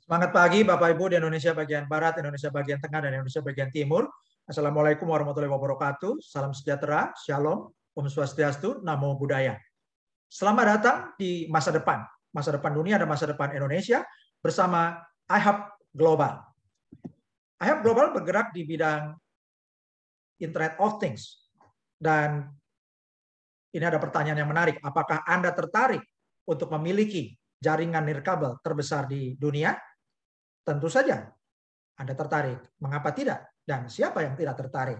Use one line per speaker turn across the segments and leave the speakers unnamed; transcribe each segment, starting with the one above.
Semangat pagi Bapak Ibu di Indonesia bagian Barat, Indonesia bagian Tengah, dan Indonesia bagian Timur. Assalamualaikum warahmatullahi wabarakatuh. Salam sejahtera, Shalom, Om Swastiastu, Namo Buddhaya. Selamat datang di masa depan dunia dan masa depan Indonesia bersama iHub Global. iHub Global bergerak di bidang Internet of Things. Dan ini ada pertanyaan yang menarik. Apakah Anda tertarik untuk memiliki jaringan nirkabel terbesar di dunia? Tentu saja Anda tertarik. Mengapa tidak? Dan siapa yang tidak tertarik?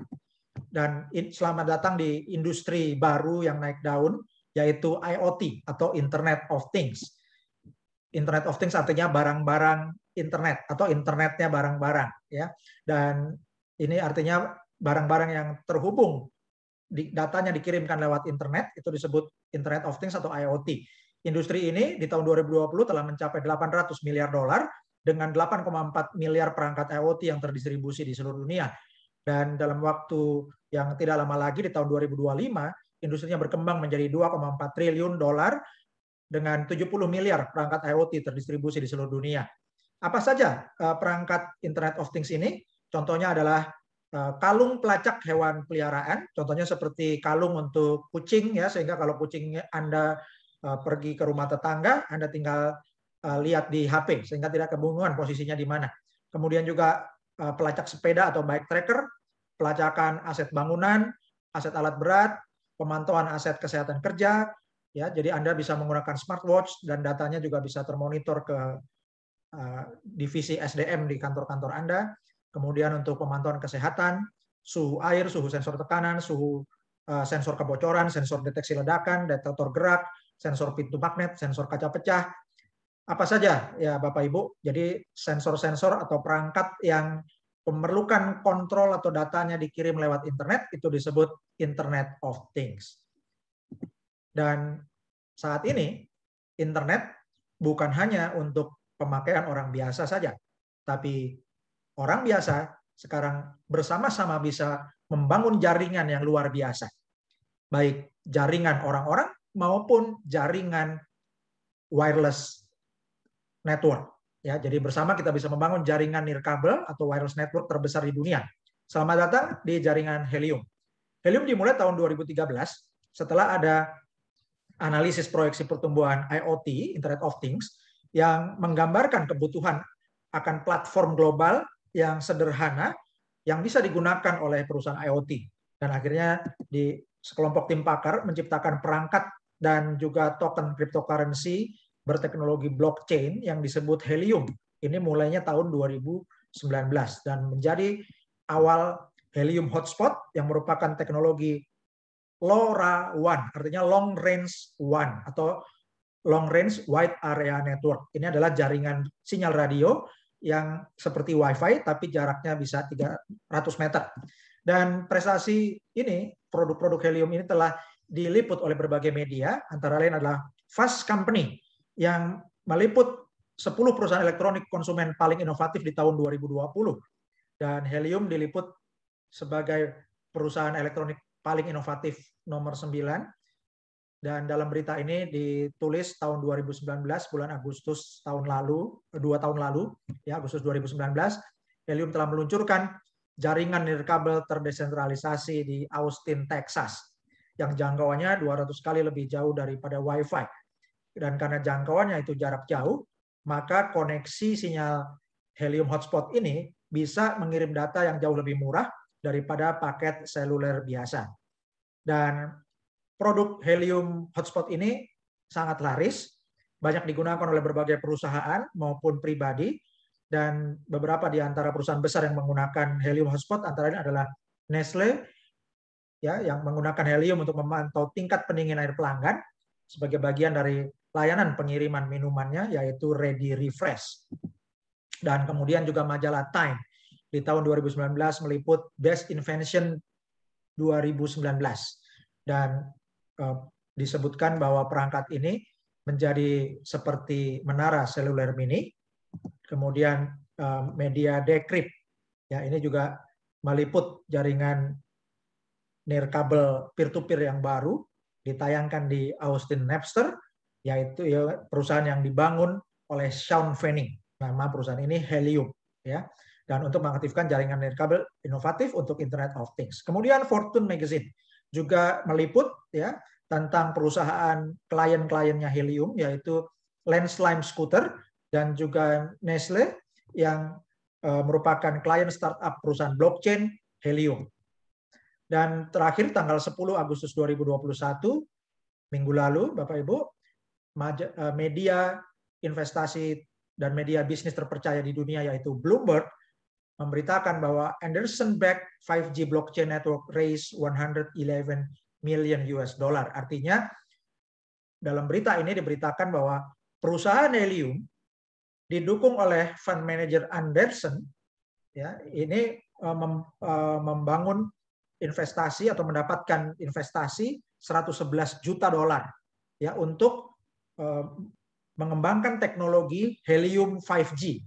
Dan selamat datang di industri baru yang naik daun, yaitu IoT atau Internet of Things. Internet of Things artinya barang-barang internet atau internetnya barang-barang, ya. Dan ini artinya barang-barang yang terhubung, datanya dikirimkan lewat internet, itu disebut Internet of Things atau IoT. Industri ini di tahun 2020 telah mencapai 800 miliar dolar dengan 8,4 miliar perangkat IoT yang terdistribusi di seluruh dunia. Dan dalam waktu yang tidak lama lagi di tahun 2025, industrinya berkembang menjadi 2,4 triliun dolar dengan 70 miliar perangkat IoT terdistribusi di seluruh dunia. Apa saja perangkat Internet of Things ini? Contohnya adalah kalung pelacak hewan peliharaan, contohnya seperti kalung untuk kucing, ya, sehingga kalau kucing Anda pergi ke rumah tetangga, Anda tinggal lihat di HP sehingga tidak kebingungan posisinya di mana. Kemudian juga pelacak sepeda atau bike tracker, pelacakan aset bangunan, aset alat berat, pemantauan aset kesehatan kerja, ya. Jadi Anda bisa menggunakan smartwatch dan datanya juga bisa termonitor ke divisi SDM di kantor-kantor Anda. Kemudian untuk pemantauan kesehatan, suhu air, suhu sensor tekanan, suhu sensor kebocoran, sensor deteksi ledakan, detektor gerak, sensor pintu magnet, sensor kaca pecah, apa saja ya Bapak Ibu. Jadi sensor-sensor atau perangkat yang memerlukan kontrol atau datanya dikirim lewat internet itu disebut Internet of Things. Dan saat ini internet bukan hanya untuk pemakaian orang biasa saja, tapi orang biasa sekarang bersama-sama bisa membangun jaringan yang luar biasa. Baik jaringan orang-orang maupun jaringan wireless network, ya. Jadi bersama kita bisa membangun jaringan nirkabel atau wireless network terbesar di dunia. Selamat datang di jaringan Helium. Helium dimulai tahun 2013 setelah ada analisis proyeksi pertumbuhan IoT, Internet of Things, yang menggambarkan kebutuhan akan platform global yang sederhana yang bisa digunakan oleh perusahaan IoT. Dan akhirnya di sekelompok tim pakar menciptakan perangkat dan juga token cryptocurrency berteknologi blockchain yang disebut Helium. Ini mulainya tahun 2019 dan menjadi awal Helium Hotspot yang merupakan teknologi LoRaWAN, artinya Long Range WAN atau Long Range Wide Area Network. Ini adalah jaringan sinyal radio yang seperti WiFi tapi jaraknya bisa 300 meter. Dan prestasi ini, produk-produk Helium ini telah diliput oleh berbagai media, antara lain adalah Fast Company yang meliput 10 perusahaan elektronik konsumen paling inovatif di tahun 2020. Dan Helium diliput sebagai perusahaan elektronik paling inovatif nomor 9. Dan dalam berita ini ditulis tahun 2019, bulan Agustus tahun lalu, 2 tahun lalu, ya, Agustus 2019, Helium telah meluncurkan jaringan nirkabel terdesentralisasi di Austin, Texas, yang jangkauannya 200 kali lebih jauh daripada WiFi. Dan karena jangkauannya itu jarak jauh, maka koneksi sinyal Helium Hotspot ini bisa mengirim data yang jauh lebih murah daripada paket seluler biasa. Dan produk Helium Hotspot ini sangat laris, banyak digunakan oleh berbagai perusahaan maupun pribadi, dan beberapa di antara perusahaan besar yang menggunakan Helium Hotspot antara lain adalah Nestle, ya, yang menggunakan Helium untuk memantau tingkat pendingin air pelanggan sebagai bagian dari layanan pengiriman minumannya, yaitu Ready Refresh. Dan kemudian juga majalah Time di tahun 2019 meliput Best Invention 2019 dan disebutkan bahwa perangkat ini menjadi seperti menara seluler mini. Kemudian media Decrypt, ya, ini juga meliput jaringan nirkabel peer-to-peer yang baru ditayangkan di Austin Napster, yaitu ya, perusahaan yang dibangun oleh Sean Fanning. Nama perusahaan ini Helium, ya. Dan untuk mengaktifkan jaringan nirkabel inovatif untuk Internet of Things. Kemudian Fortune Magazine juga meliput ya tentang perusahaan klien-kliennya Helium, yaitu Landslime Scooter dan juga Nestle yang merupakan klien startup perusahaan blockchain Helium. Dan terakhir tanggal 10 Agustus 2021, minggu lalu, Bapak Ibu, media investasi dan media bisnis terpercaya di dunia yaitu Bloomberg memberitakan bahwa Anderson-backed 5G blockchain network raised 111 million US dollar. Artinya dalam berita ini diberitakan bahwa perusahaan Helium didukung oleh fund manager Anderson, ya, ini membangun investasi atau mendapatkan investasi 111 juta dolar ya untuk mengembangkan teknologi Helium 5G.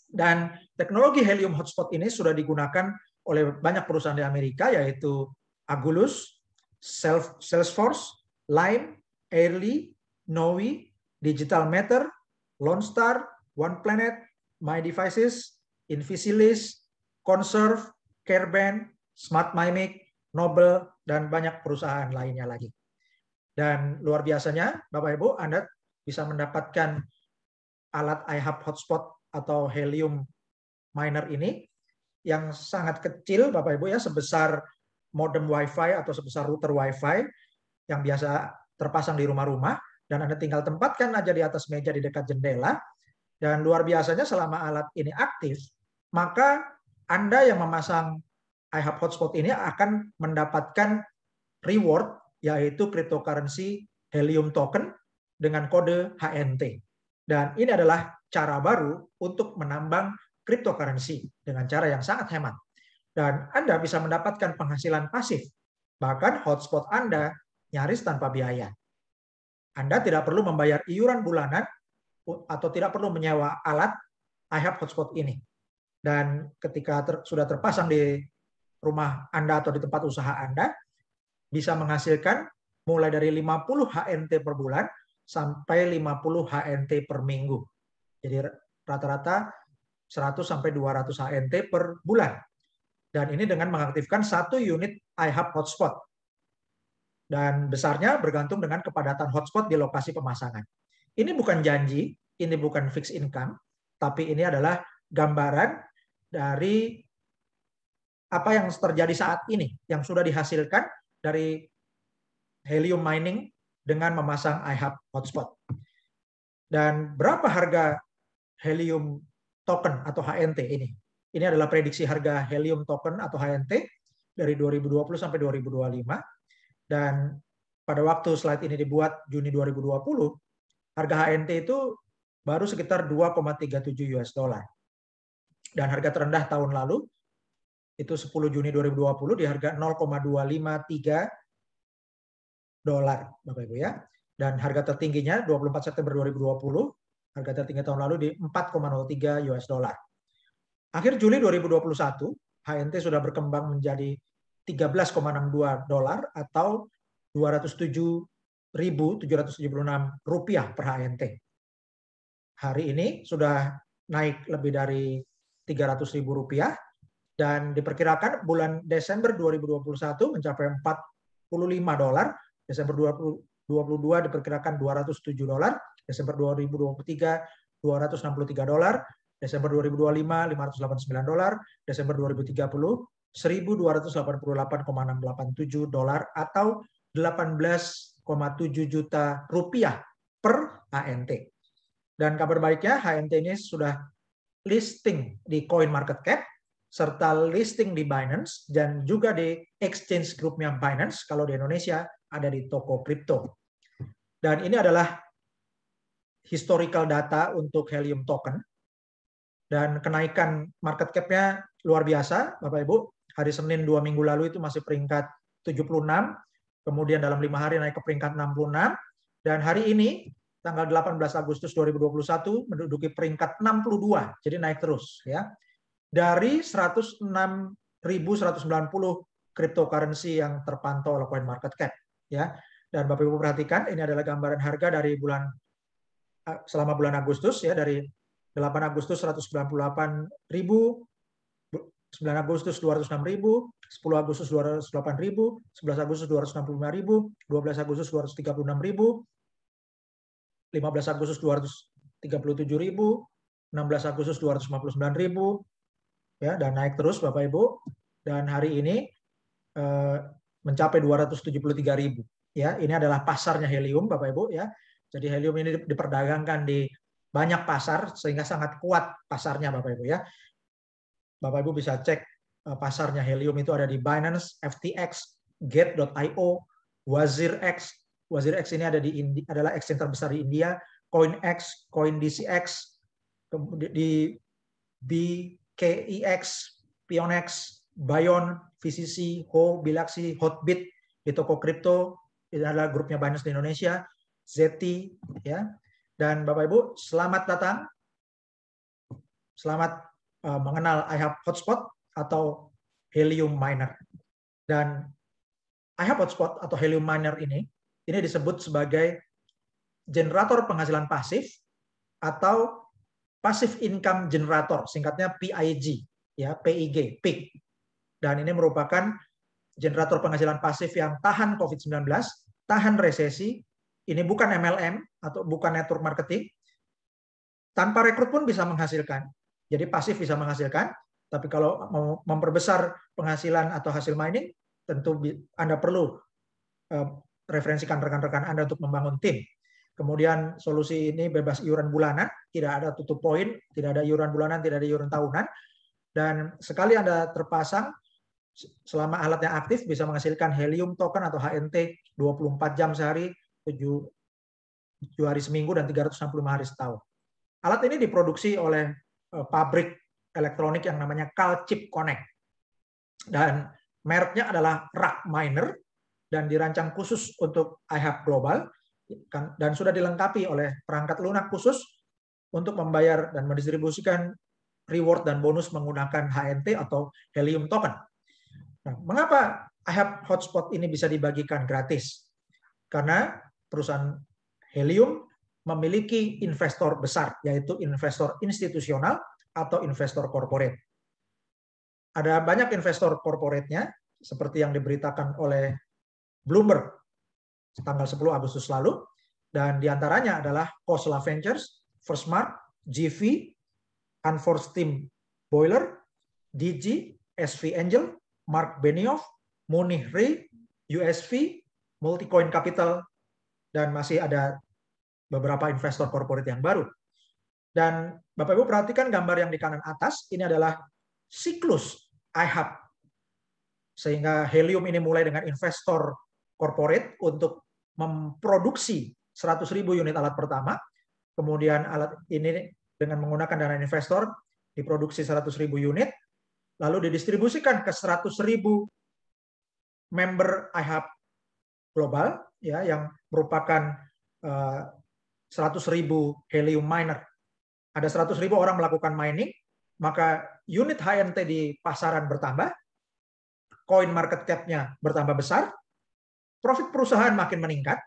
Dan teknologi Helium hotspot ini sudah digunakan oleh banyak perusahaan di Amerika, yaitu Agulus, Salesforce, Lime, Airly, Nowi, Digital Matter, Lone Star, One Planet, My Devices, Invisilis, Conserve, Careband, Smart Mimic, Nobel, dan banyak perusahaan lainnya lagi. Dan luar biasanya, Bapak Ibu, Anda bisa mendapatkan alat iHub hotspot atau Helium miner ini yang sangat kecil, Bapak Ibu ya, sebesar modem Wi-Fi atau sebesar router Wi-Fi yang biasa terpasang di rumah-rumah, dan Anda tinggal tempatkan aja di atas meja di dekat jendela. Dan luar biasanya selama alat ini aktif, maka Anda yang memasang iHub hotspot ini akan mendapatkan reward, yaitu cryptocurrency Helium token dengan kode HNT. Dan ini adalah cara baru untuk menambang cryptocurrency dengan cara yang sangat hemat. Dan Anda bisa mendapatkan penghasilan pasif. Bahkan hotspot Anda nyaris tanpa biaya. Anda tidak perlu membayar iuran bulanan atau tidak perlu menyewa alat iHub hotspot ini. Dan ketika sudah terpasang di rumah Anda atau di tempat usaha Anda, bisa menghasilkan mulai dari 50 HNT per bulan sampai 50 HNT per minggu. Jadi rata-rata 100 sampai 200 HNT per bulan. Dan ini dengan mengaktifkan 1 unit iHub hotspot. Dan besarnya bergantung dengan kepadatan hotspot di lokasi pemasangan. Ini bukan janji, ini bukan fixed income, tapi ini adalah gambaran dari apa yang terjadi saat ini, yang sudah dihasilkan dari Helium mining dengan memasang iHub hotspot. Dan berapa harga Helium token atau HNT ini? Ini adalah prediksi harga Helium token atau HNT dari 2020 sampai 2025. Dan pada waktu slide ini dibuat Juni 2020, harga HNT itu baru sekitar 2,37 US dollar. Dan harga terendah tahun lalu itu 10 Juni 2020 di harga 0,253 dolar, Bapak Ibu ya. Dan harga tertingginya 24 September 2020, harga tertinggi tahun lalu di 4,03 US dollar. Akhir Juli 2021, HNT sudah berkembang menjadi 13,62 dolar atau 207.776 rupiah per HNT. Hari ini sudah naik lebih dari 300.000 rupiah dan diperkirakan bulan Desember 2021 mencapai 45 dolar, Desember 2022 diperkirakan 207 dolar, Desember 2023 263 dolar, Desember 2025 589 dolar, Desember 2030 1.288,687 dolar atau 18,7 juta rupiah per HNT. Dan kabar baiknya HNT ini sudah listing di CoinMarketCap serta listing di Binance dan juga di exchange groupnya Binance kalau di Indonesia ada di toko kripto. Dan ini adalah historical data untuk Helium token. Dan kenaikan market cap-nya luar biasa, Bapak Ibu. Hari Senin 2 minggu lalu itu masih peringkat 76, kemudian dalam 5 hari naik ke peringkat 66, dan hari ini tanggal 18 Agustus 2021 menduduki peringkat 62, jadi naik terus ya. Dari 106.190 cryptocurrency yang terpantau oleh CoinMarketCap ya. Dan Bapak Ibu perhatikan ini adalah gambaran harga dari selama bulan Agustus ya, dari 8 Agustus 198.000, 9 Agustus 206.000, 10 Agustus 208.000, 11 Agustus 265.000, 12 Agustus 236.000, 15 Agustus 237.000, 16 Agustus 259.000, ya, dan naik terus Bapak Ibu. Dan hari ini mencapai 273.000. Ya, ini adalah pasarnya helium Bapak Ibu ya. Jadi helium ini diperdagangkan di banyak pasar sehingga sangat kuat pasarnya Bapak Ibu ya. Bapak Ibu bisa cek pasarnya helium itu ada di Binance, FTX, Gate.io, WazirX. WazirX ini ada adalah exchange terbesar di India, CoinX, CoinDCX, di BKEX, Pionex, Bion, VCC, Ho, Bilaxi, Hotbit, di toko kripto, ini adalah grupnya Binance di Indonesia, Zeti, ya. Dan Bapak Ibu, selamat datang. Selamat mengenal iHub Hotspot atau Helium Miner. Dan iHub Hotspot atau Helium Miner ini disebut sebagai generator penghasilan pasif atau passive income generator, singkatnya PIG, ya, PIG, PIG. Dan ini merupakan generator penghasilan pasif yang tahan COVID-19, tahan resesi. Ini bukan MLM atau bukan network marketing. Tanpa rekrut pun bisa menghasilkan. Jadi pasif bisa menghasilkan, tapi kalau mau memperbesar penghasilan atau hasil mining, tentu Anda perlu referensikan rekan-rekan Anda untuk membangun tim. Kemudian solusi ini bebas iuran bulanan, tidak ada tutup poin, tidak ada iuran bulanan, tidak ada iuran tahunan. Dan sekali Anda terpasang, selama alatnya aktif bisa menghasilkan helium token atau HNT 24 jam sehari, 7 hari seminggu, dan 365 hari setahun. Alat ini diproduksi oleh pabrik elektronik yang namanya Calchip Connect. Dan mereknya adalah Rack Miner dan dirancang khusus untuk iHub Global dan sudah dilengkapi oleh perangkat lunak khusus untuk membayar dan mendistribusikan reward dan bonus menggunakan HNT atau helium token. Nah, mengapa iHub Hotspot ini bisa dibagikan gratis? Karena perusahaan helium memiliki investor besar, yaitu investor institusional atau investor corporate. Ada banyak investor corporate-nya, seperti yang diberitakan oleh Bloomberg tanggal 10 Agustus lalu, dan diantaranya adalah Khosla Ventures, Firstmark, GV, Unforced Steam Boiler, DG, SV Angel, Mark Benioff, Munich Re, USV, Multicoin Capital, dan masih ada beberapa investor corporate yang baru. Dan Bapak Ibu perhatikan gambar yang di kanan atas, ini adalah siklus iHub. Sehingga helium ini mulai dengan investor corporate untuk memproduksi 100.000 unit alat pertama. Kemudian alat ini dengan menggunakan dana investor diproduksi 100.000 unit, lalu didistribusikan ke 100.000 member iHub global, ya, yang merupakan 100.000 helium miner. Ada 100.000 orang melakukan mining, maka unit HNT di pasaran bertambah, coin market cap-nya bertambah besar, profit perusahaan makin meningkat,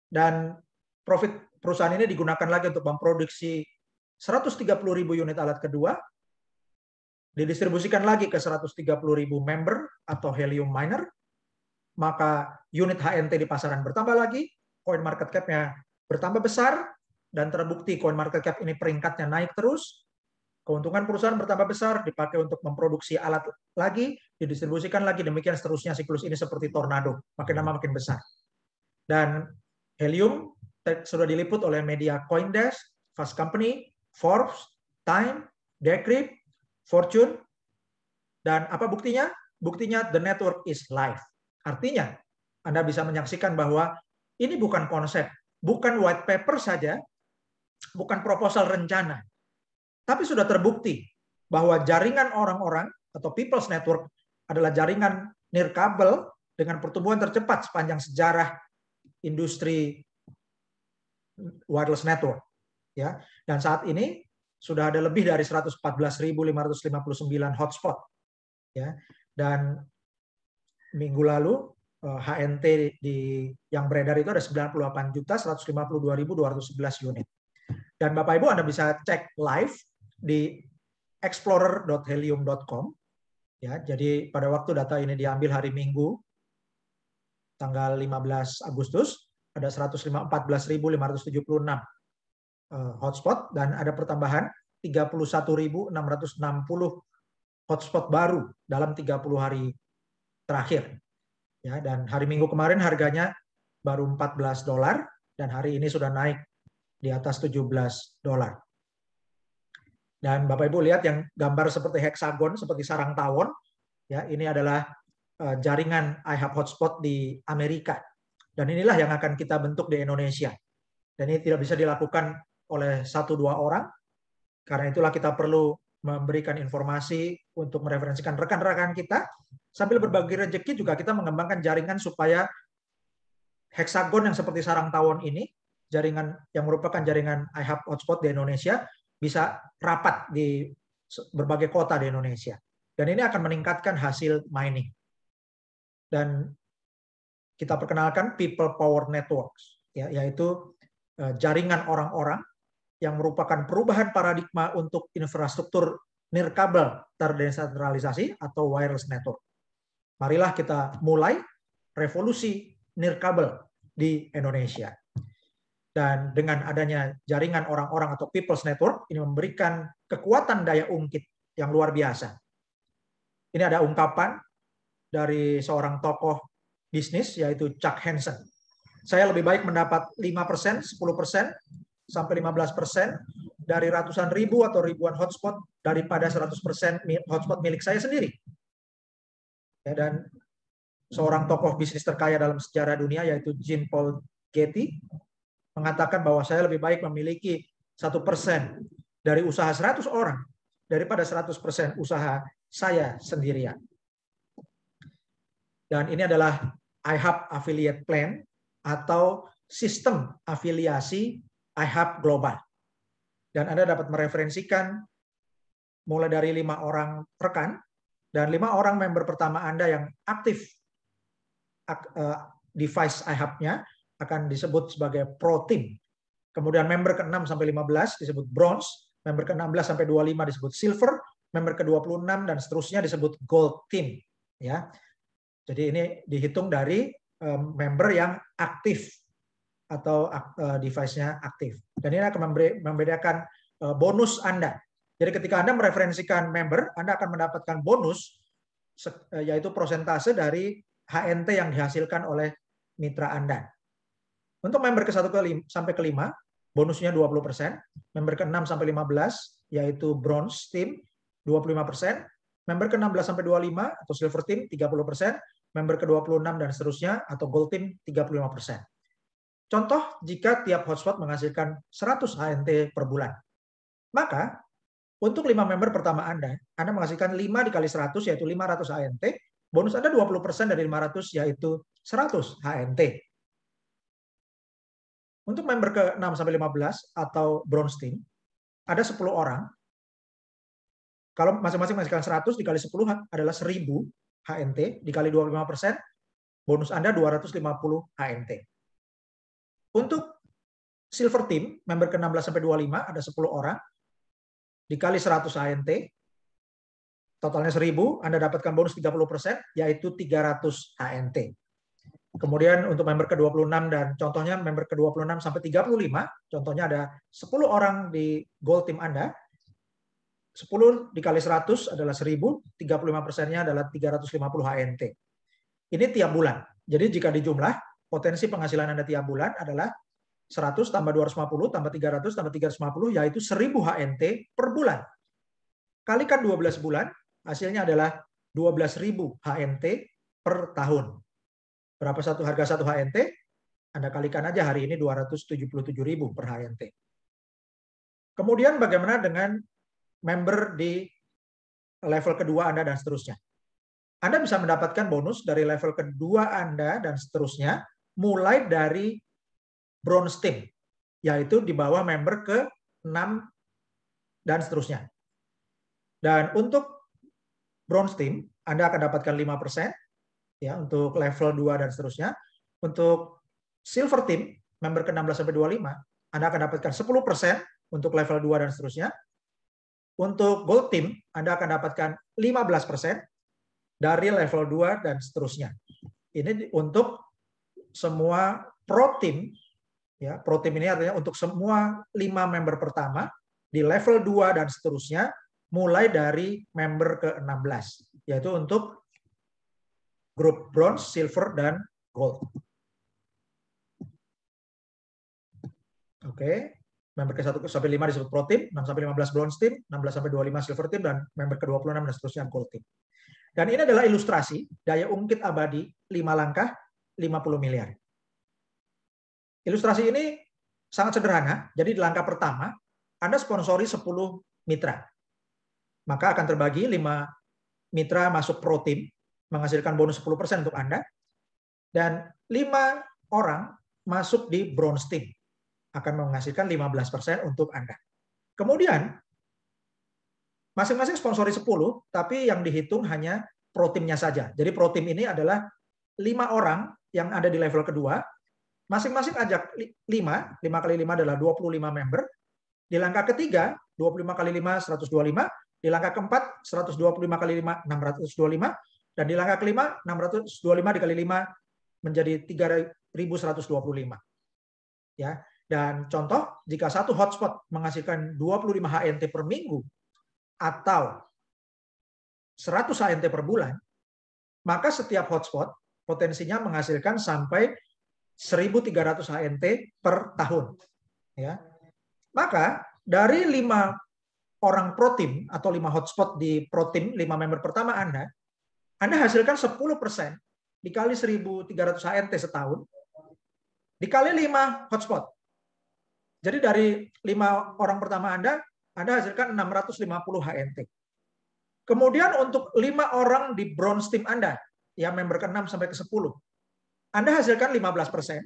dan profit perusahaan ini digunakan lagi untuk memproduksi 130.000 unit alat kedua, didistribusikan lagi ke 130.000 member atau helium miner, maka unit HNT di pasaran bertambah lagi, coin market cap-nya bertambah besar, dan terbukti coin market cap ini peringkatnya naik terus, keuntungan perusahaan bertambah besar, dipakai untuk memproduksi alat lagi, didistribusikan lagi, demikian seterusnya siklus ini seperti tornado, makin lama makin besar. Dan helium sudah diliput oleh media CoinDesk, Fast Company, Forbes, Time, Decrypt, Fortune, dan apa buktinya? Buktinya the network is live. Artinya, Anda bisa menyaksikan bahwa ini bukan konsep, bukan white paper saja, bukan proposal rencana, tapi sudah terbukti bahwa jaringan orang-orang atau people's network adalah jaringan nirkabel dengan pertumbuhan tercepat sepanjang sejarah industri wireless network. Ya, dan saat ini sudah ada lebih dari 114.559 hotspot. Ya, dan minggu lalu HNT yang beredar itu ada 98.152.211 unit. Dan Bapak Ibu Anda bisa cek live di explorer.helium.com. Ya, jadi pada waktu data ini diambil hari Minggu, tanggal 15 Agustus, ada 114.576 hotspot dan ada pertambahan 31.660 hotspot baru dalam 30 hari terakhir. Ya, dan hari Minggu kemarin harganya baru $14 dan hari ini sudah naik di atas $17. Dan Bapak Ibu lihat yang gambar seperti heksagon, seperti sarang tawon, ya ini adalah jaringan iHub hotspot di Amerika. Dan inilah yang akan kita bentuk di Indonesia. Dan ini tidak bisa dilakukan oleh 1-2 orang. Karena itulah kita perlu memberikan informasi untuk mereferensikan rekan-rekan kita. Sambil berbagi rezeki juga kita mengembangkan jaringan supaya heksagon yang seperti sarang tawon ini, jaringan yang merupakan jaringan iHub hotspot di Indonesia, bisa rapat di berbagai kota di Indonesia. Dan ini akan meningkatkan hasil mining. Dan kita perkenalkan People Power Networks, ya, yaitu jaringan orang-orang yang merupakan perubahan paradigma untuk infrastruktur nirkabel terdesentralisasi atau wireless network. Marilah kita mulai revolusi nirkabel di Indonesia. Dan dengan adanya jaringan orang-orang atau People's Network, ini memberikan kekuatan daya ungkit yang luar biasa. Ini ada ungkapan dari seorang tokoh bisnis, yaitu Chuck Hansen. Saya lebih baik mendapat 5%, 10%, sampai 15% dari ratusan ribu atau ribuan hotspot daripada 100% hotspot milik saya sendiri. Ya, dan seorang tokoh bisnis terkaya dalam sejarah dunia, yaitu Jean Paul Getty, mengatakan bahwa saya lebih baik memiliki 1% dari usaha 100 orang daripada 100% usaha saya sendirian. Dan ini adalah iHub Affiliate Plan atau sistem afiliasi iHub Global. Dan Anda dapat mereferensikan mulai dari 5 orang rekan dan 5 orang member pertama Anda yang aktif device iHub-nya akan disebut sebagai Pro Team. Kemudian member ke-6 sampai 15 disebut Bronze, member ke-16 sampai 25 disebut Silver, member ke-26 dan seterusnya disebut Gold Team. Ya. Jadi ini dihitung dari member yang aktif atau device-nya aktif. Dan ini akan membedakan bonus Anda. Jadi ketika Anda mereferensikan member, Anda akan mendapatkan bonus, yaitu persentase dari HNT yang dihasilkan oleh mitra Anda. Untuk member ke-1 sampai ke-5, bonusnya 20%. Member ke-6 sampai 15, yaitu Bronze Team, 25%. Member ke-16 sampai 25 atau Silver Team, 30%. Member ke-26 dan seterusnya atau Gold Team 35%. Contoh, jika tiap hotspot menghasilkan 100 HNT per bulan. Maka, untuk 5 member pertama Anda menghasilkan 5 dikali 100 yaitu 500 HNT, bonus Anda 20% dari 500 yaitu 100 HNT. Untuk member ke-6 sampai 15 atau Bronze Team, ada 10 orang. Kalau masing-masing menghasilkan 100 dikali 10 adalah 1000 HNT, dikali 25%, bonus Anda 250 HNT. Untuk Silver Team, member ke-16 sampai 25 ada 10 orang, dikali 100 HNT, totalnya 1000, Anda dapatkan bonus 30%, yaitu 300 HNT. Kemudian untuk member ke-26 dan contohnya member ke-26 sampai 35, contohnya ada 10 orang di Gold Team Anda, 10 dikali 100 adalah 1000, 35%-nya adalah 350 HNT. Ini tiap bulan. Jadi jika dijumlah, potensi penghasilan Anda tiap bulan adalah 100 tambah 250 tambah 300 tambah 350, yaitu 1000 HNT per bulan. Kalikan 12 bulan, hasilnya adalah 12.000 HNT per tahun. Berapa harga satu HNT? Anda kalikan aja hari ini 277.000 per HNT. Kemudian bagaimana dengan member di level kedua Anda dan seterusnya? Anda bisa mendapatkan bonus dari level kedua Anda dan seterusnya mulai dari Bronze Team, yaitu di bawah member ke-6 dan seterusnya. Dan untuk Bronze Team, Anda akan dapatkan 5% ya untuk level 2 dan seterusnya. Untuk Silver Team, member ke-16 sampai 25, Anda akan dapatkan 10% untuk level 2 dan seterusnya. Untuk Gold Team, Anda akan dapatkan 15% dari level 2 dan seterusnya. Ini untuk semua Pro Team. Ya, Pro Team ini artinya untuk semua 5 member pertama di level 2 dan seterusnya, mulai dari member ke-16, yaitu untuk grup Bronze, Silver, dan Gold. Oke. Member ke-1 sampai 5 disebut Pro Team, 6 sampai 15 Bronze Team, 16 sampai 25 Silver Team, dan member ke-26 dan seterusnya Gold Team. Dan ini adalah ilustrasi daya ungkit abadi 5 langkah 50 miliar. Ilustrasi ini sangat sederhana. Jadi di langkah pertama, Anda sponsori 10 mitra. Maka akan terbagi 5 mitra masuk Pro Team, menghasilkan bonus 10% untuk Anda. Dan 5 orang masuk di Bronze Team, akan menghasilkan 15% untuk Anda. Kemudian, masing-masing sponsori 10, tapi yang dihitung hanya Pro Team-nya saja. Jadi Pro Team ini adalah 5 orang yang ada di level kedua, masing-masing ajak 5 kali 5 adalah 25 member. Di langkah ketiga, 25 kali 5, 125. Di langkah keempat, 125 kali 5, 625. Dan di langkah kelima, 625 dikali 5 menjadi 3.125. Ya. Dan contoh, jika satu hotspot menghasilkan 25 HNT per minggu atau 100 HNT per bulan, maka setiap hotspot potensinya menghasilkan sampai 1.300 HNT per tahun. Ya. Maka dari 5 orang Pro Team atau 5 hotspot di Pro Team, 5 member pertama Anda hasilkan 10% dikali 1.300 HNT setahun, dikali 5 hotspot. Jadi dari 5 orang pertama Anda hasilkan 650 HNT. Kemudian untuk 5 orang di Bronze Team Anda, yang member ke-6 sampai ke-10, Anda hasilkan 15%,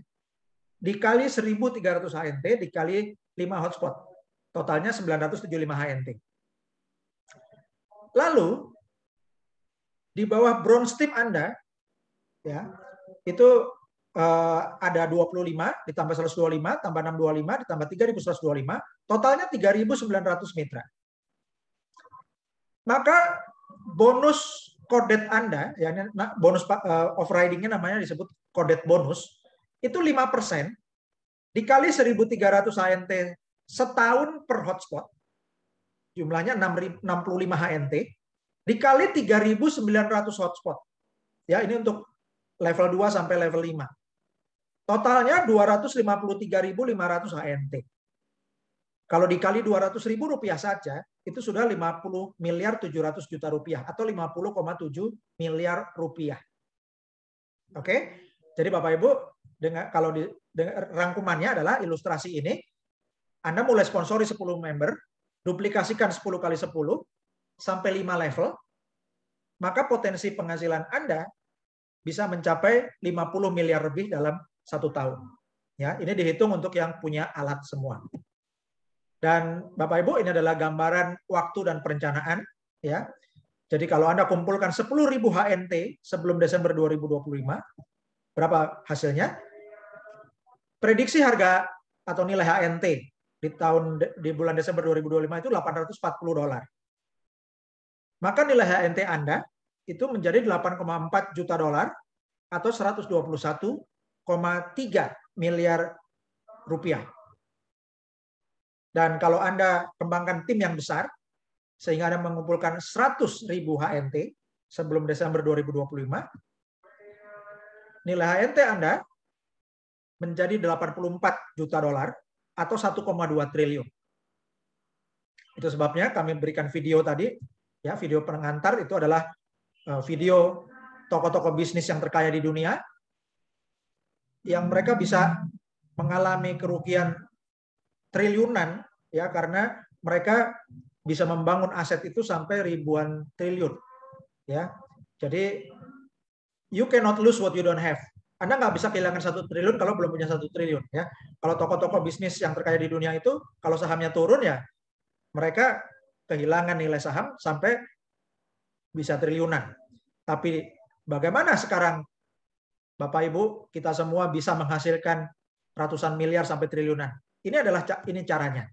dikali 1.300 HNT, dikali 5 hotspot. Totalnya 975 HNT. Lalu, di bawah Bronze Team Anda, ya, itu ada 25 ditambah 125 tambah 625 ditambah 3.125, totalnya 3.900 mitra. Maka bonus kodet Anda, ya, bonus overriding-nya namanya disebut kodet bonus, itu 5% dikali 1.300 HNT setahun per hotspot, jumlahnya 65 HNT, dikali 3.900 hotspot. Ya, ini untuk level 2 sampai level 5. Totalnya 253.500 HNT. Kalau dikali 200.000 rupiah saja, itu sudah 50 miliar 700 juta rupiah atau 50,7 miliar rupiah. Oke, jadi Bapak Ibu, kalau rangkumannya adalah ilustrasi ini, Anda mulai sponsori 10 member, duplikasikan 10 kali 10 sampai 5 level, maka potensi penghasilan Anda bisa mencapai 50 miliar lebih dalam 1 tahun. Ya, ini dihitung untuk yang punya alat semua. Dan Bapak Ibu, ini adalah gambaran waktu dan perencanaan. Ya, jadi kalau Anda kumpulkan 10.000 HNT sebelum Desember 2025, berapa hasilnya? Prediksi harga atau nilai HNT di bulan Desember 2025 itu $840. Maka nilai HNT Anda itu menjadi $8,4 juta atau 121,3 miliar rupiah. Dan kalau Anda kembangkan tim yang besar, sehingga Anda mengumpulkan 100.000 HNT sebelum Desember 2025, nilai HNT Anda menjadi $84 juta atau 1,2 triliun. Itu sebabnya kami berikan video tadi, ya, video pengantar itu adalah video tokoh-tokoh bisnis yang terkaya di dunia yang mereka bisa mengalami kerugian triliunan, ya, karena mereka bisa membangun aset itu sampai ribuan triliun, ya. Jadi you cannot lose what you don't have. Anda nggak bisa kehilangan 1 triliun kalau belum punya 1 triliun, ya. Kalau tokoh-tokoh bisnis yang terkaya di dunia itu, kalau sahamnya turun, ya mereka kehilangan nilai saham sampai bisa triliunan. Tapi bagaimana sekarang Bapak Ibu, kita semua bisa menghasilkan ratusan miliar sampai triliunan? Ini caranya.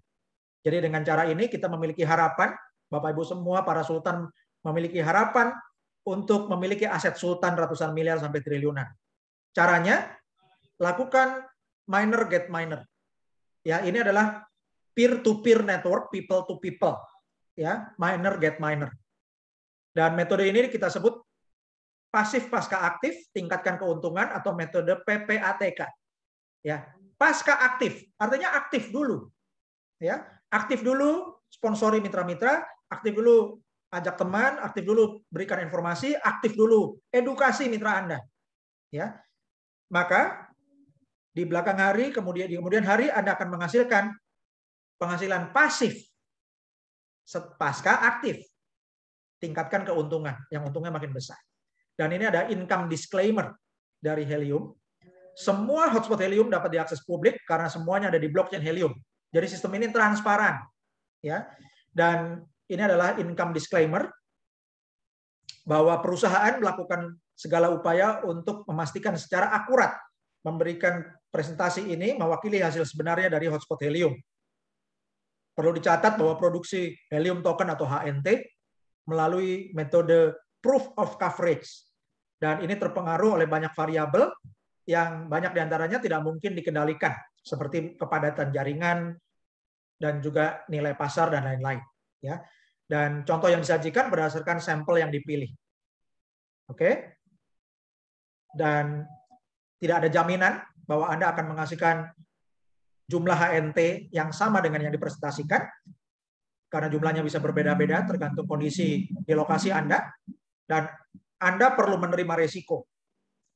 Jadi dengan cara ini kita memiliki harapan, Bapak Ibu semua, para sultan memiliki harapan untuk memiliki aset sultan ratusan miliar sampai triliunan. Caranya, lakukan miner get miner. Ya, ini adalah peer-to-peer network, people to people. Ya, miner get miner. Dan metode ini kita sebut pasif pasca aktif, tingkatkan keuntungan, atau metode PPATK. Ya, pasca aktif, artinya aktif dulu. Ya, aktif dulu, sponsori mitra-mitra, aktif dulu ajak teman, aktif dulu berikan informasi, aktif dulu edukasi mitra Anda. Ya. Maka di belakang hari, kemudian hari Anda akan menghasilkan penghasilan pasif pasca aktif. Tingkatkan keuntungan, yang untungnya makin besar. Dan ini ada income disclaimer dari Helium. Semua hotspot Helium dapat diakses publik karena semuanya ada di blockchain Helium. Jadi sistem ini transparan, ya. Dan ini adalah income disclaimer bahwa perusahaan melakukan segala upaya untuk memastikan secara akurat memberikan presentasi ini mewakili hasil sebenarnya dari hotspot Helium. Perlu dicatat bahwa produksi Helium token atau HNT melalui metode proof of coverage, dan ini terpengaruh oleh banyak variabel yang banyak diantaranya tidak mungkin dikendalikan, seperti kepadatan jaringan dan juga nilai pasar dan lain-lain. Ya, dan contoh yang disajikan berdasarkan sampel yang dipilih. Oke, dan tidak ada jaminan bahwa Anda akan menghasilkan jumlah HNT yang sama dengan yang dipresentasikan, karena jumlahnya bisa berbeda-beda tergantung kondisi di lokasi Anda, dan Anda perlu menerima risiko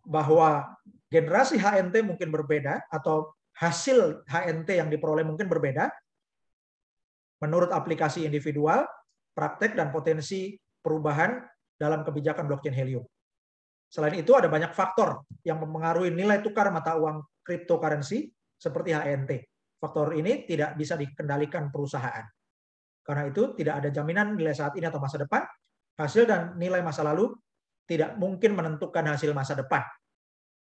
bahwa generasi HNT mungkin berbeda atau hasil HNT yang diperoleh mungkin berbeda menurut aplikasi individual, praktek, dan potensi perubahan dalam kebijakan blockchain Helium. Selain itu ada banyak faktor yang mempengaruhi nilai tukar mata uang cryptocurrency seperti HNT. Faktor ini tidak bisa dikendalikan perusahaan. Karena itu tidak ada jaminan nilai saat ini atau masa depan, hasil dan nilai masa lalu tidak mungkin menentukan hasil masa depan.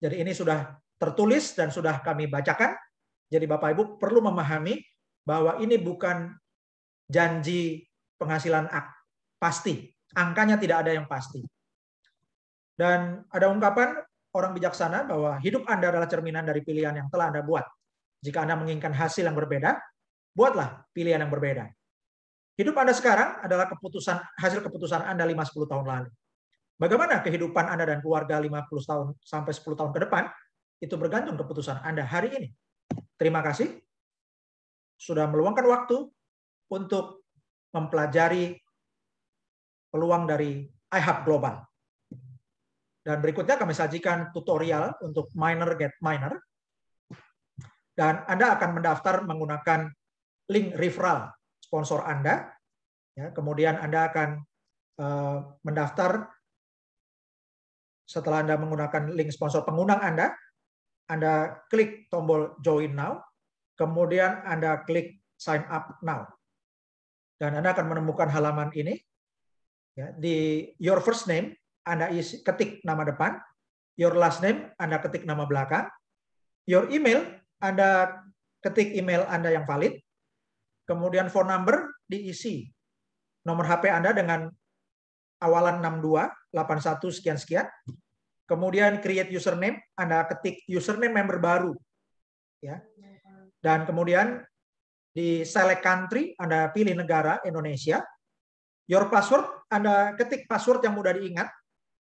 Jadi ini sudah tertulis dan sudah kami bacakan. Jadi Bapak Ibu perlu memahami bahwa ini bukan janji penghasilan pasti. Angkanya tidak ada yang pasti. Dan ada ungkapan orang bijaksana bahwa hidup Anda adalah cerminan dari pilihan yang telah Anda buat. Jika Anda menginginkan hasil yang berbeda, buatlah pilihan yang berbeda. Hidup Anda sekarang adalah hasil keputusan Anda 5-10 tahun lalu. Bagaimana kehidupan Anda dan keluarga 50 tahun sampai 10 tahun ke depan, itu bergantung keputusan Anda hari ini. Terima kasih sudah meluangkan waktu untuk mempelajari peluang dari iHub Global. Dan berikutnya kami sajikan tutorial untuk miner get miner. Dan Anda akan mendaftar menggunakan link referral sponsor Anda. Ya, kemudian Anda akan mendaftar setelah Anda menggunakan link sponsor pengundang Anda klik tombol join now, kemudian Anda klik sign up now. Dan Anda akan menemukan halaman ini. Ya, di your first name, Anda ketik nama depan, your last name, Anda ketik nama belakang, your email, Anda ketik email Anda yang valid, kemudian phone number diisi nomor HP Anda dengan awalan 62, 81, sekian-sekian, kemudian create username, Anda ketik username member baru, ya, dan kemudian di select country, Anda pilih negara Indonesia, your password, Anda ketik password yang mudah diingat,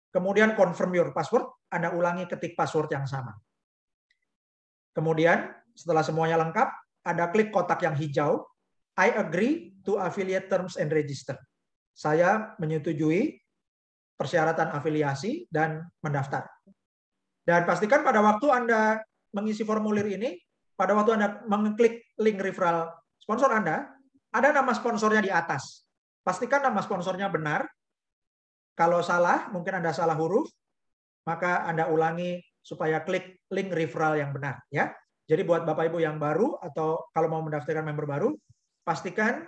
kemudian confirm your password, Anda ulangi ketik password yang sama. Kemudian setelah semuanya lengkap, Anda klik kotak yang hijau, I agree to affiliate terms and register. Saya menyetujui persyaratan afiliasi dan mendaftar. Dan pastikan pada waktu Anda mengisi formulir ini, pada waktu Anda mengklik link referral sponsor Anda, ada nama sponsornya di atas. Pastikan nama sponsornya benar. Kalau salah, mungkin Anda salah huruf, maka Anda ulangi supaya klik link referral yang benar. Ya. Jadi buat Bapak Ibu yang baru atau kalau mau mendaftarkan member baru, pastikan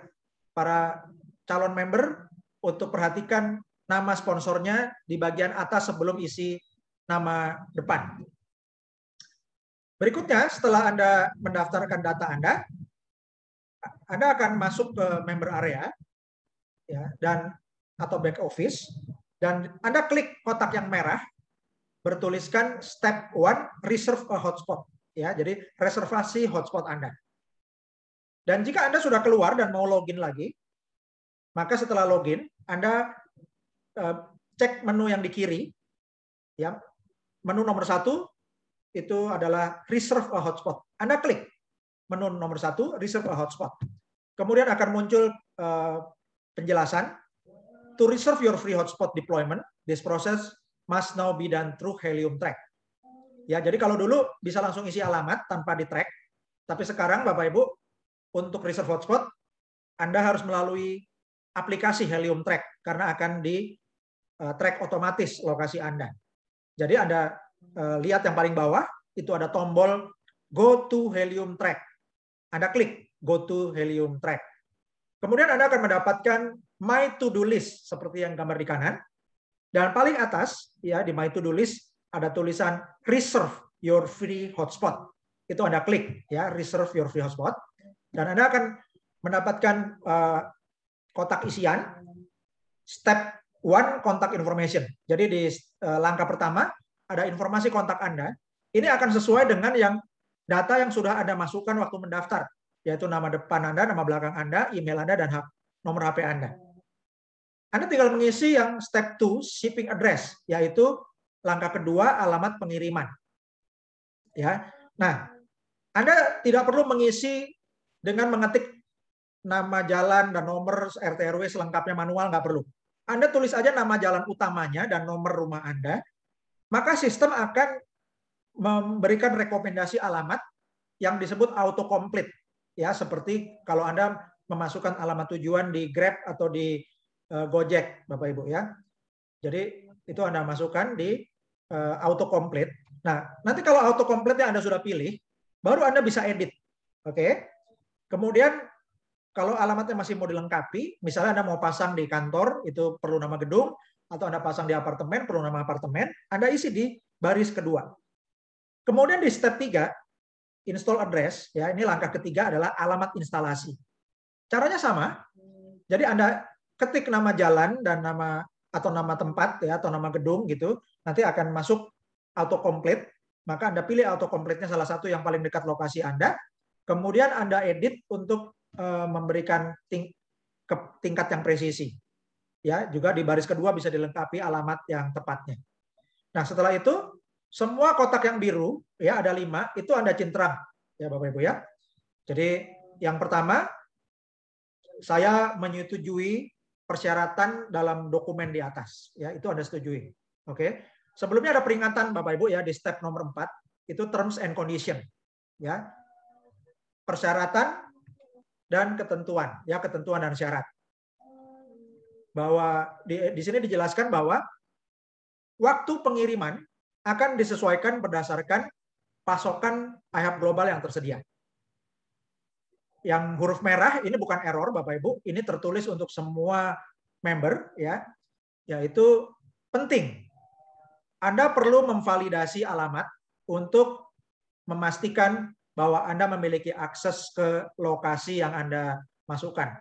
para calon member untuk perhatikan nama sponsornya di bagian atas sebelum isi nama depan. Berikutnya, setelah Anda mendaftarkan data Anda, Anda akan masuk ke member area ya, dan atau back office, dan Anda klik kotak yang merah bertuliskan step 1 reserve a hotspot ya. Jadi reservasi hotspot Anda. Dan jika Anda sudah keluar dan mau login lagi, maka setelah login Anda cek menu yang di kiri ya. Menu nomor 1 itu adalah reserve a hotspot. Anda klik menu nomor 1 reserve a hotspot. Kemudian akan muncul penjelasan, to reserve your free hotspot deployment, this process must now be done through Helium Track. Ya, jadi kalau dulu bisa langsung isi alamat tanpa di track, tapi sekarang Bapak Ibu untuk reserve hotspot Anda harus melalui aplikasi Helium Track karena akan di track otomatis lokasi Anda. Jadi Anda lihat yang paling bawah itu ada tombol Go to Helium Track. Anda klik Go to Helium Track. Kemudian Anda akan mendapatkan My To Do List seperti yang gambar di kanan. Dan paling atas ya di My To Do List ada tulisan Reserve Your Free Hotspot. Itu Anda klik ya, Reserve Your Free Hotspot, dan Anda akan mendapatkan kotak isian Step 1 Contact Information. Jadi di langkah pertama ada informasi kontak Anda. Ini akan sesuai dengan yang data yang sudah Anda masukkan waktu mendaftar, yaitu nama depan Anda, nama belakang Anda, email Anda, dan nomor HP Anda. Anda tinggal mengisi yang step 2 shipping address, yaitu langkah kedua alamat pengiriman. Ya. Nah, Anda tidak perlu mengisi dengan mengetik nama jalan dan nomor RT RW selengkapnya manual, nggak perlu. Anda tulis aja nama jalan utamanya dan nomor rumah Anda, maka sistem akan memberikan rekomendasi alamat yang disebut autocomplete. Ya, seperti kalau Anda memasukkan alamat tujuan di Grab atau di Gojek, Bapak Ibu ya. Jadi itu Anda masukkan di autocomplete. Nah, nanti kalau autocomplete-nya Anda sudah pilih, baru Anda bisa edit. Oke. Kemudian kalau alamatnya masih mau dilengkapi, misalnya Anda mau pasang di kantor, itu perlu nama gedung, atau Anda pasang di apartemen, perlu nama apartemen, Anda isi di baris kedua. Kemudian di step 3, install address, ya ini langkah ketiga adalah alamat instalasi. Caranya sama. Jadi Anda ketik nama jalan dan nama atau nama tempat ya atau nama gedung gitu, nanti akan masuk autocomplete. Maka Anda pilih autocomplete-nya salah satu yang paling dekat lokasi Anda. Kemudian Anda edit untuk memberikan tingkat yang presisi. Ya, juga di baris kedua bisa dilengkapi alamat yang tepatnya. Nah, setelah itu semua kotak yang biru ya ada 5 itu Anda cintrang ya Bapak Ibu ya. Jadi yang pertama, saya menyetujui persyaratan dalam dokumen di atas ya, itu Anda setujui. Oke. Sebelumnya ada peringatan Bapak Ibu ya di step nomor 4 itu terms and condition ya. Persyaratan dan ketentuan ya, ketentuan dan syarat. Bahwa di sini dijelaskan bahwa waktu pengiriman akan disesuaikan berdasarkan pasokan IHAP global yang tersedia. Yang huruf merah ini bukan error Bapak Ibu, ini tertulis untuk semua member ya, yaitu penting. Anda perlu memvalidasi alamat untuk memastikan bahwa Anda memiliki akses ke lokasi yang Anda masukkan.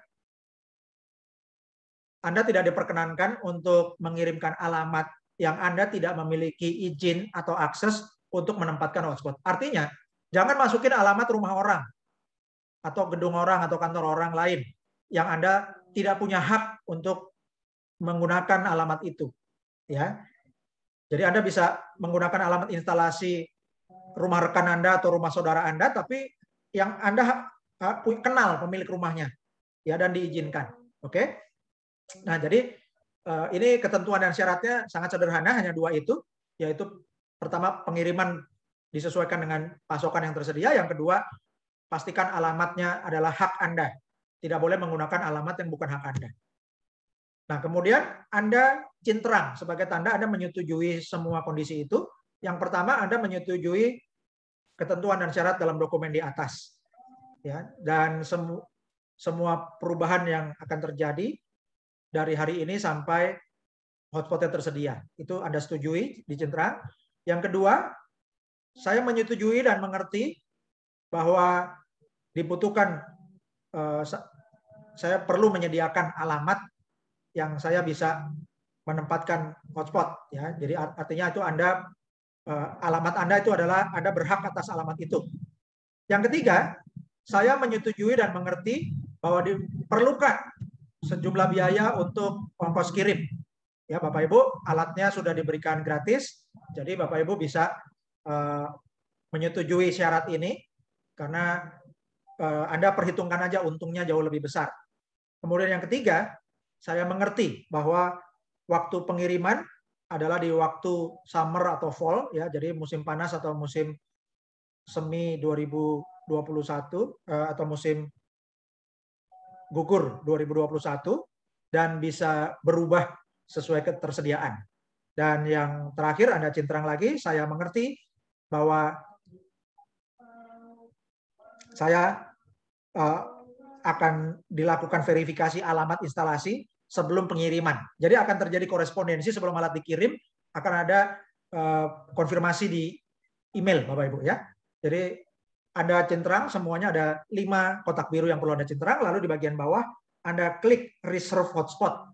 Anda tidak diperkenankan untuk mengirimkan alamat yang Anda tidak memiliki izin atau akses untuk menempatkan hotspot. Artinya, jangan masukin alamat rumah orang, atau gedung orang, atau kantor orang lain yang Anda tidak punya hak untuk menggunakan alamat itu. Ya, jadi Anda bisa menggunakan alamat instalasi rumah rekan Anda atau rumah saudara Anda, tapi yang Anda kenal pemilik rumahnya, ya, dan diizinkan. Oke? Nah, jadi ini ketentuan dan syaratnya sangat sederhana, hanya 2 itu, yaitu pertama pengiriman disesuaikan dengan pasokan yang tersedia, yang kedua pastikan alamatnya adalah hak Anda, tidak boleh menggunakan alamat yang bukan hak Anda. Nah, kemudian Anda cintrang sebagai tanda Anda menyetujui semua kondisi itu. Yang pertama, Anda menyetujui ketentuan dan syarat dalam dokumen di atas, ya, dan semua perubahan yang akan terjadi dari hari ini sampai hotspotnya tersedia. Itu Anda setujui, dicintrang. Yang kedua, saya menyetujui dan mengerti bahwa dibutuhkan saya perlu menyediakan alamat yang saya bisa menempatkan hotspot. Ya, jadi artinya itu alamat Anda itu adalah Anda berhak atas alamat itu. Yang ketiga, saya menyetujui dan mengerti bahwa diperlukan sejumlah biaya untuk ongkos kirim. Ya, Bapak Ibu, alatnya sudah diberikan gratis, jadi Bapak Ibu bisa menyetujui syarat ini karena Anda perhitungkan aja untungnya jauh lebih besar. Kemudian yang ketiga, saya mengerti bahwa waktu pengiriman adalah di waktu summer atau fall, ya, jadi musim panas atau musim semi 2021 atau musim gugur 2021 dan bisa berubah sesuai ketersediaan. Dan yang terakhir, Anda cintrang lagi, saya mengerti bahwa saya akan dilakukan verifikasi alamat instalasi sebelum pengiriman. Jadi akan terjadi korespondensi sebelum alat dikirim, akan ada konfirmasi di email, Bapak Ibu, ya. Jadi Anda centang, semuanya ada 5 kotak biru yang perlu Anda centang, lalu di bagian bawah Anda klik reserve hotspot.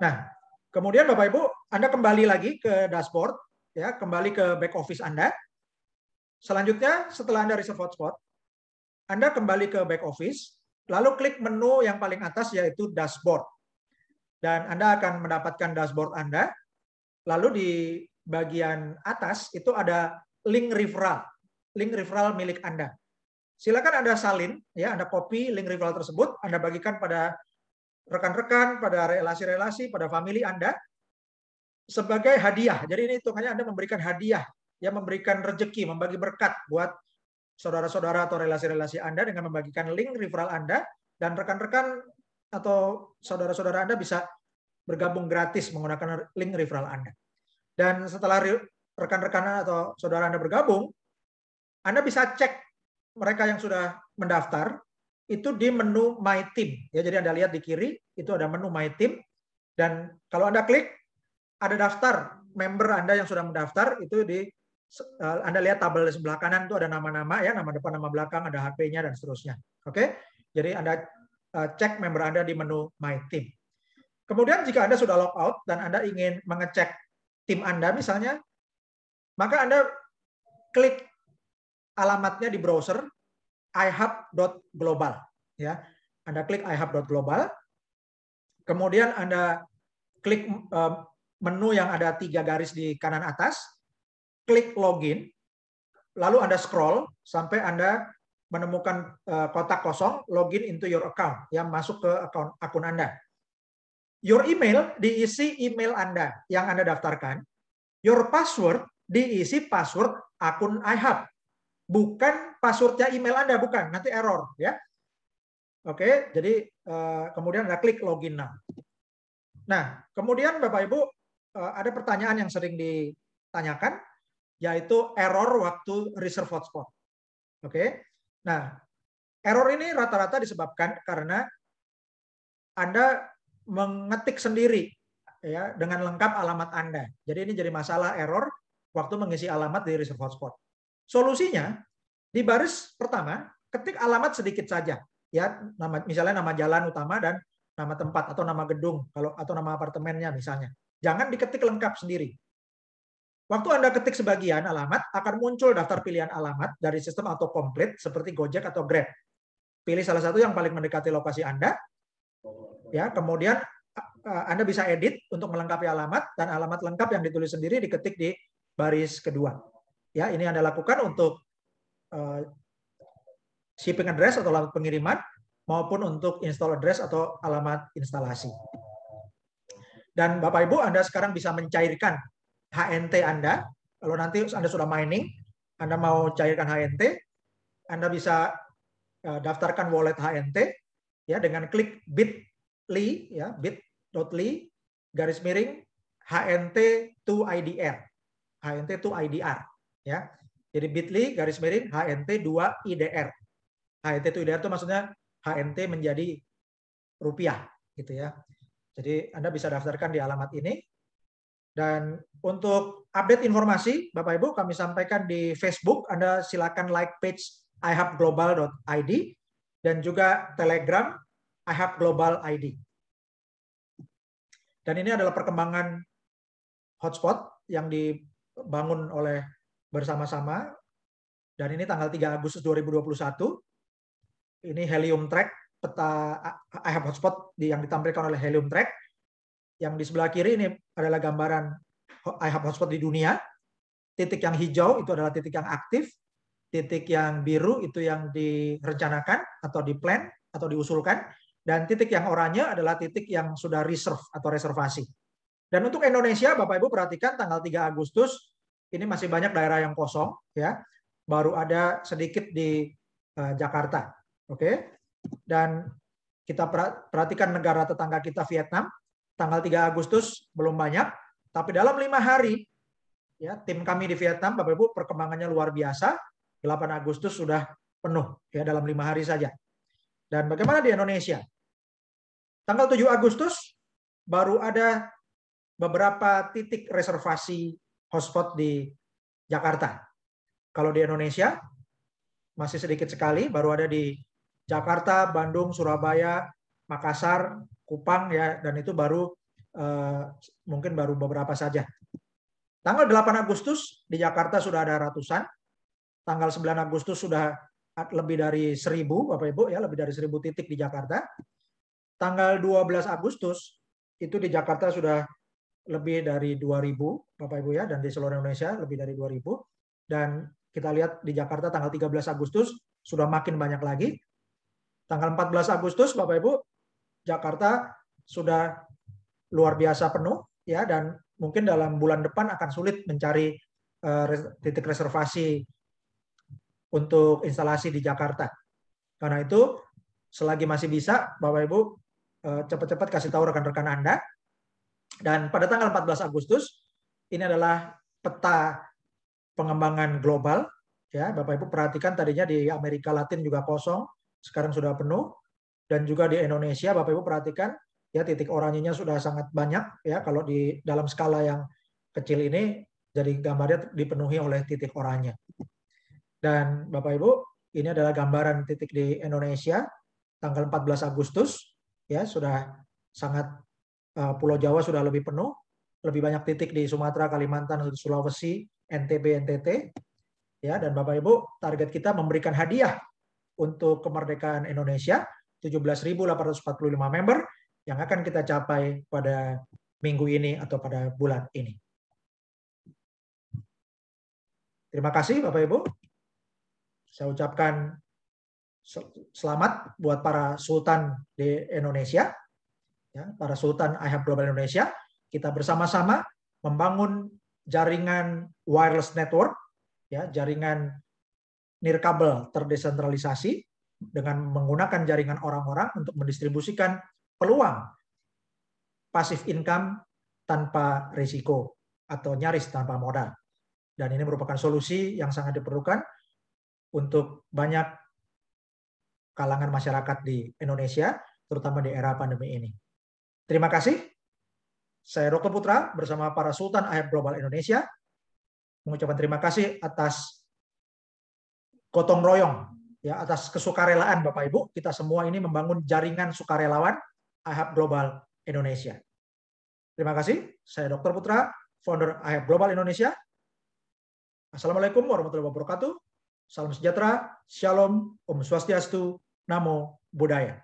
Nah, kemudian Bapak Ibu, Anda kembali lagi ke dashboard, ya, kembali ke back office Anda. Selanjutnya, setelah Anda reserve hotspot, Anda kembali ke back office, lalu klik menu yang paling atas yaitu dashboard. Dan Anda akan mendapatkan dashboard Anda. Lalu di bagian atas itu ada link referral milik Anda. Silakan Anda salin, ya, Anda copy link referral tersebut, Anda bagikan pada rekan-rekan, pada relasi-relasi, pada family Anda sebagai hadiah. Jadi ini hitungannya Anda memberikan hadiah, ya, memberikan rezeki, membagi berkat buat saudara-saudara atau relasi-relasi Anda dengan membagikan link referral Anda, dan rekan-rekan atau saudara-saudara Anda bisa bergabung gratis menggunakan link referral Anda. Dan setelah rekan-rekan atau saudara Anda bergabung, Anda bisa cek mereka yang sudah mendaftar itu di menu My Team. Ya, jadi Anda lihat di kiri itu ada menu My Team, dan kalau Anda klik ada daftar member Anda yang sudah mendaftar, itu Anda lihat tabel di sebelah kanan itu ada nama-nama, ya, nama depan, nama belakang, ada HP-nya dan seterusnya. Oke? Jadi Anda cek member Anda di menu My Team. Kemudian jika Anda sudah log out dan Anda ingin mengecek tim Anda misalnya, maka Anda klik alamatnya di browser ihub.global, ya. Anda klik ihub.global. Kemudian Anda klik menu yang ada 3 garis di kanan atas, klik login, lalu Anda scroll sampai Anda menemukan kotak kosong login into your account, yang masuk ke akun Anda. Your email diisi email Anda yang Anda daftarkan. Your password diisi password akun iHub. Bukan passwordnya email Anda, bukan. Nanti error, ya. Oke, jadi kemudian Anda klik login now. Nah, kemudian Bapak Ibu, ada pertanyaan yang sering ditanyakan, yaitu error waktu reserve hotspot. Oke. Nah, error ini rata-rata disebabkan karena Anda mengetik sendiri, ya, dengan lengkap alamat Anda. Jadi ini jadi masalah error waktu mengisi alamat di reserve hotspot. Solusinya di baris pertama ketik alamat sedikit saja, ya, misalnya nama jalan utama dan nama tempat atau nama gedung atau nama apartemennya misalnya. Jangan diketik lengkap sendiri. Waktu Anda ketik sebagian alamat, akan muncul daftar pilihan alamat dari sistem autocomplete seperti Gojek atau Grab. Pilih salah satu yang paling mendekati lokasi Anda. Ya, kemudian Anda bisa edit untuk melengkapi alamat, dan alamat lengkap yang ditulis sendiri diketik di baris kedua. Ya, ini Anda lakukan untuk shipping address atau alamat pengiriman, maupun untuk install address atau alamat instalasi. Dan Bapak Ibu, Anda sekarang bisa mencairkan HNT Anda. Kalau nanti Anda sudah mining, Anda mau cairkan HNT, Anda bisa daftarkan wallet HNT, ya, dengan klik bit.ly, ya, bit.ly /HNT to IDR. HNT to IDR, ya. Jadi bit.ly HNT 2 IDR. HNT to IDR itu maksudnya HNT menjadi rupiah, gitu ya. Jadi Anda bisa daftarkan di alamat ini. Dan untuk update informasi, Bapak Ibu, kami sampaikan di Facebook. Anda silakan like page ihubglobal.id. dan juga Telegram iHub Global ID. Dan ini adalah perkembangan hotspot yang dibangun oleh bersama-sama. Dan ini tanggal 3 Agustus 2021. Ini Helium Track, peta iHub Hotspot yang ditampilkan oleh Helium Track. Yang di sebelah kiri ini adalah gambaran iHub Hotspot di dunia. Titik yang hijau itu adalah titik yang aktif. Titik yang biru itu yang direncanakan atau di-plan atau diusulkan. Dan titik yang oranye adalah titik yang sudah reserve atau reservasi. Dan untuk Indonesia, Bapak Ibu perhatikan tanggal 3 Agustus, ini masih banyak daerah yang kosong, ya. Baru ada sedikit di Jakarta. Oke. Dan kita perhatikan negara tetangga kita Vietnam, tanggal 3 Agustus belum banyak, tapi dalam 5 hari, ya, tim kami di Vietnam, Bapak Ibu, perkembangannya luar biasa. 8 Agustus sudah penuh, ya, dalam 5 hari saja. Dan bagaimana di Indonesia? Tanggal 7 Agustus baru ada beberapa titik reservasi hotspot di Jakarta. Kalau di Indonesia masih sedikit sekali, baru ada di Jakarta, Bandung, Surabaya, Makassar, Kupang, ya, dan itu baru mungkin baru beberapa saja. Tanggal 8 Agustus di Jakarta sudah ada ratusan. Tanggal 9 Agustus sudah lebih dari 1.000, Bapak Ibu, ya, lebih dari 1.000 titik di Jakarta. Tanggal 12 Agustus itu di Jakarta sudah lebih dari 2.000, Bapak Ibu, ya, dan di seluruh Indonesia lebih dari 2.000. Dan kita lihat di Jakarta tanggal 13 Agustus sudah makin banyak lagi. Tanggal 14 Agustus, Bapak Ibu, Jakarta sudah luar biasa penuh, ya, dan mungkin dalam bulan depan akan sulit mencari titik reservasi untuk instalasi di Jakarta. Karena itu, selagi masih bisa, Bapak Ibu, cepat-cepat kasih tahu rekan-rekan Anda. Dan pada tanggal 14 Agustus, ini adalah peta pengembangan global. Ya, Bapak Ibu perhatikan tadinya di Amerika Latin juga kosong, sekarang sudah penuh. Dan juga di Indonesia, Bapak Ibu perhatikan, ya, titik oranyenya sudah sangat banyak. Ya, kalau di dalam skala yang kecil ini, jadi gambarnya dipenuhi oleh titik oranye. Dan Bapak Ibu, ini adalah gambaran titik di Indonesia tanggal 14 Agustus, ya, sudah sangat, Pulau Jawa sudah lebih penuh, lebih banyak titik di Sumatera, Kalimantan, Sulawesi, NTB, NTT, ya, dan Bapak Ibu, target kita memberikan hadiah untuk kemerdekaan Indonesia 17.845 member yang akan kita capai pada minggu ini atau pada bulan ini. Terima kasih Bapak Ibu. Saya ucapkan selamat buat para sultan di Indonesia, ya, para sultan iHub Global Indonesia. Kita bersama-sama membangun jaringan wireless network, ya, jaringan nirkabel terdesentralisasi dengan menggunakan jaringan orang-orang untuk mendistribusikan peluang passive income tanpa risiko atau nyaris tanpa modal. Dan ini merupakan solusi yang sangat diperlukan untuk banyak kalangan masyarakat di Indonesia, terutama di era pandemi ini. Terima kasih. Saya Dr. Putra bersama para Sultan iHub Global Indonesia mengucapkan terima kasih atas gotong royong, ya, atas kesukarelaan Bapak Ibu. Kita semua ini membangun jaringan sukarelawan iHub Global Indonesia. Terima kasih. Saya Dr. Putra, founder iHub Global Indonesia. Assalamualaikum warahmatullahi wabarakatuh. Salam sejahtera, shalom, Om Swastiastu, Namo Buddhaya.